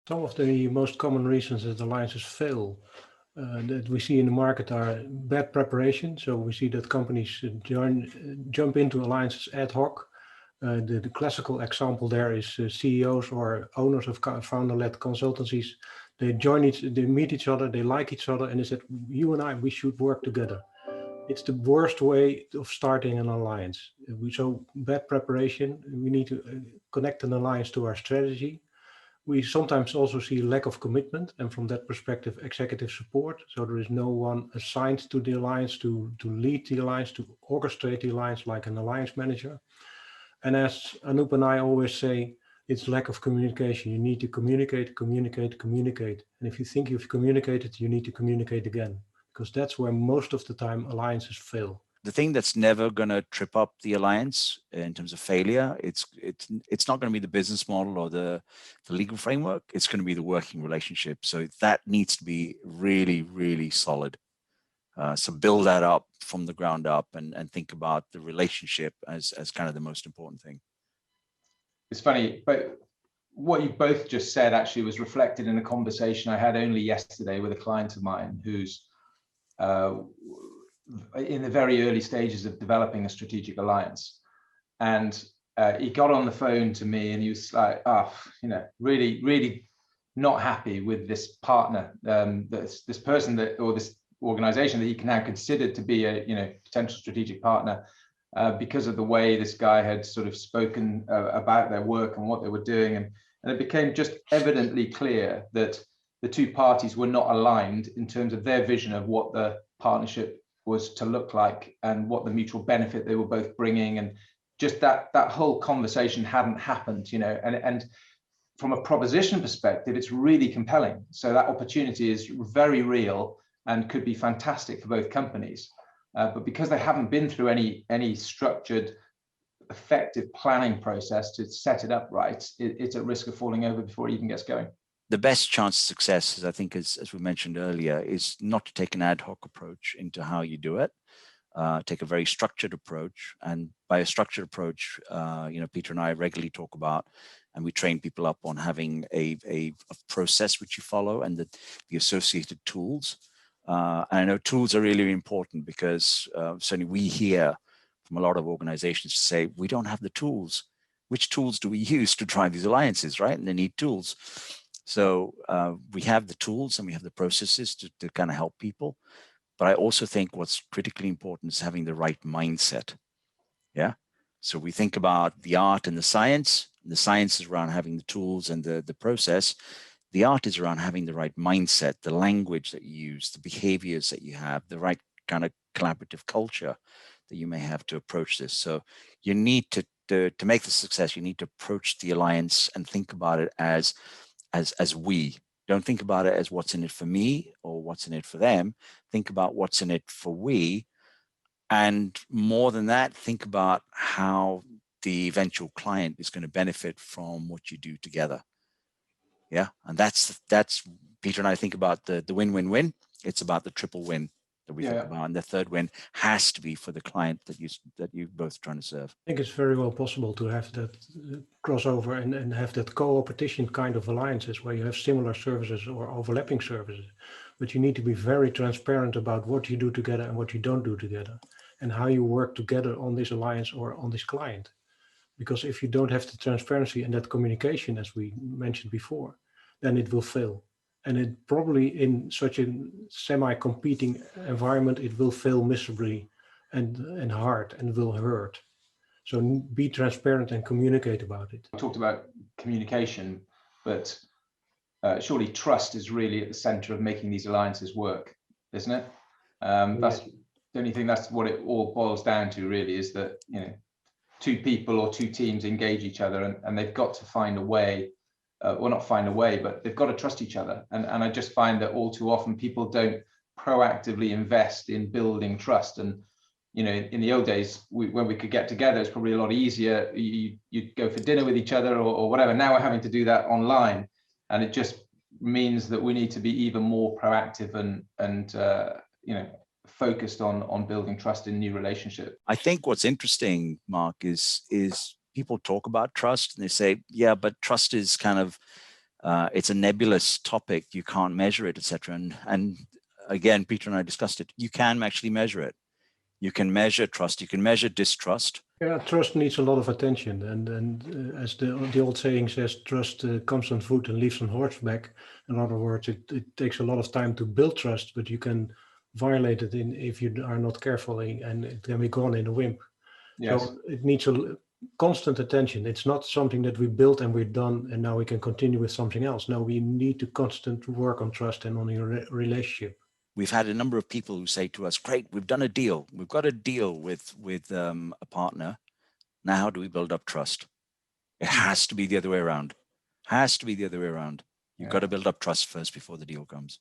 Some of the most common reasons that alliances fail that we see in the market are bad preparation. So we see that companies jump into alliances ad hoc. The classical example there is CEOs or owners of founder-led consultancies. They meet each other, they like each other, and they said, you and I, we should work together. It's the worst way of starting an alliance. So bad preparation, we need to connect an alliance to our strategy. We sometimes also see lack of commitment, and from that perspective, executive support. So there is no one assigned to the alliance to lead the alliance, to orchestrate the alliance like an alliance manager. And as Anoop and I always say, it's lack of communication. You need to communicate. And if you think you've communicated, you need to communicate again, because that's where most of the time alliances fail. The thing that's never going to trip up the alliance in terms of failure, it's not going to be the business model or the legal framework. It's going to be the working relationship. So that needs to be really, really solid. So build that up from the ground up and think about the relationship as kind of the most important thing. It's funny, but what you both just said actually was reflected in a conversation I had only yesterday with a client of mine who's in the very early stages of developing a strategic alliance. And he got on the phone to me and he was like, really, really not happy with this partner, this person or this organization that he can now consider to be a potential strategic partner because of the way this guy had sort of spoken about their work and what they were doing. And it became just evidently clear that the two parties were not aligned in terms of their vision of what the partnership was to look like and what the mutual benefit they were both bringing, and just that whole conversation hadn't happened, and from a proposition perspective, it's really compelling. So that opportunity is very real and could be fantastic for both companies, but because they haven't been through any structured, effective planning process to set it up right, it's at risk of falling over before it even gets going. The best chance of success is, I think, as we mentioned earlier, is not to take an ad hoc approach into how you do it. Take a very structured approach. And by a structured approach, Peter and I regularly talk about, and we train people up on having a process which you follow and the associated tools. And I know tools are really important because certainly we hear from a lot of organizations say, we don't have the tools. Which tools do we use to drive these alliances, right? And they need tools. So we have the tools and we have the processes to kind of help people. But I also think what's critically important is having the right mindset. Yeah. So we think about the art and the science. The science is around having the tools and the process. The art is around having the right mindset, the language that you use, the behaviors that you have, the right kind of collaborative culture that you may have to approach this. So you need to make the success, you need to approach the alliance and think about it as we. Don't think about it as what's in it for me or what's in it for them. Think about what's in it for we. And more than that, think about how the eventual client is going to benefit from what you do together. Yeah. And that's Peter and I think about the win-win-win. It's about the triple win that we think about. And the third win has to be for the client that you're both trying to serve. I think it's very well possible to have that crossover and have that co-opetition kind of alliances where you have similar services or overlapping services. But you need to be very transparent about what you do together and what you don't do together, and how you work together on this alliance or on this client. Because if you don't have the transparency and that communication, as we mentioned before, then it will fail. And it probably in such a semi-competing environment, it will fail miserably and hard and will hurt. So be transparent and communicate about it. I talked about communication, but surely trust is really at the center of making these alliances work, isn't it? That's the only thing, that's what it all boils down to really, is that, two people or two teams engage each other and they've got to find a way, well, not find a way, but they've got to trust each other. And I just find that all too often people don't proactively invest in building trust. And, in the old days, when we could get together, it's probably a lot easier. You'd go for dinner with each other or whatever. Now we're having to do that online. And it just means that we need to be even more proactive and focused on building trust in new relationships. I think what's interesting, Marc, is people talk about trust and they say, yeah, but trust is kind of it's a nebulous topic. You can't measure it, etc. And again, Peter and I discussed it. You can actually measure it. You can measure trust. You can measure distrust. Yeah, trust needs a lot of attention, and as the old saying says, trust comes on foot and leaves on horseback. In other words, it takes a lot of time to build trust, but you can violate it if you are not careful, and it can be gone in a whim. Yes. So it needs a constant attention. It's not something that we built and we're done, and now we can continue with something else. No, we need to constantly work on trust and on your relationship. We've had a number of people who say to us, great, we've done a deal. We've got a deal with a partner. Now, how do we build up trust? It has to be the other way around. Has to be the other way around. You've got to build up trust first before the deal comes.